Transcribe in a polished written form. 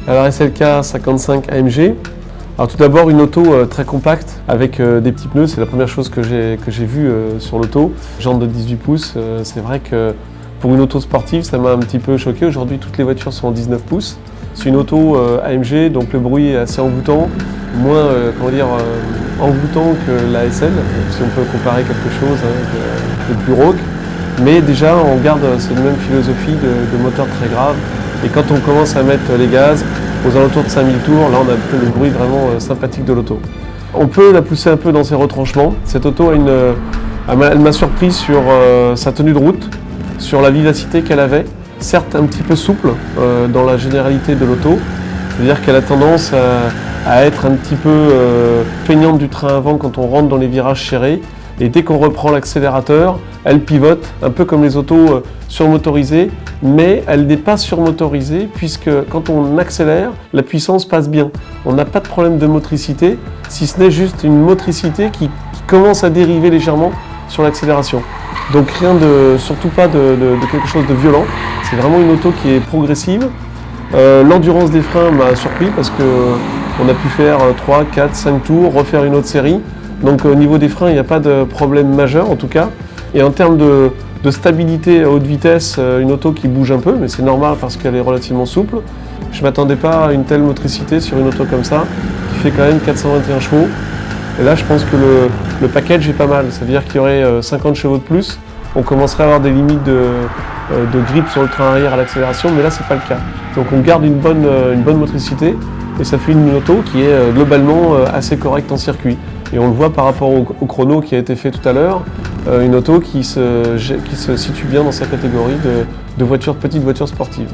Alors SLK 55 AMG. Alors tout d'abord une auto très compacte avec des petits pneus, c'est la première chose que j'ai vue sur l'auto. Jantes de 18 pouces, c'est vrai que pour une auto sportive ça m'a un petit peu choqué. Aujourd'hui toutes les voitures sont en 19 pouces. C'est une auto AMG, donc le bruit est assez envoûtant, moins envoûtant que la SL, si on peut comparer quelque chose de plus rauque. Mais déjà on garde cette même philosophie de moteur très grave. Et quand on commence à mettre les gaz aux alentours de 5000 tours, là on a le bruit vraiment sympathique de l'auto. On peut la pousser un peu dans ses retranchements. Cette auto elle m'a surpris sur sa tenue de route, sur la vivacité qu'elle avait. Certes un petit peu souple dans la généralité de l'auto, c'est-à-dire qu'elle a tendance à être un petit peu feignante du train avant quand on rentre dans les virages serrés. Et dès qu'on reprend l'accélérateur, elle pivote, un peu comme les autos surmotorisées, mais elle n'est pas surmotorisée puisque quand on accélère, la puissance passe bien. On n'a pas de problème de motricité, si ce n'est juste une motricité qui commence à dériver légèrement sur l'accélération. Donc surtout pas de quelque chose de violent, c'est vraiment une auto qui est progressive. L'endurance des freins m'a surpris parce qu'on a pu faire 3, 4, 5 tours, refaire une autre série. Donc au niveau des freins, il n'y a pas de problème majeur en tout cas. Et en termes de stabilité à haute vitesse, une auto qui bouge un peu, mais c'est normal parce qu'elle est relativement souple. Je ne m'attendais pas à une telle motricité sur une auto comme ça, qui fait quand même 421 chevaux. Et là, je pense que le package est pas mal, c'est-à-dire qu'il y aurait 50 chevaux de plus. On commencerait à avoir des limites de grip sur le train arrière à l'accélération, mais là, c'est pas le cas. Donc on garde une bonne motricité et ça fait une auto qui est globalement assez correcte en circuit. Et on le voit par rapport au chrono qui a été fait tout à l'heure, une auto qui se situe bien dans sa catégorie de petites voitures sportives.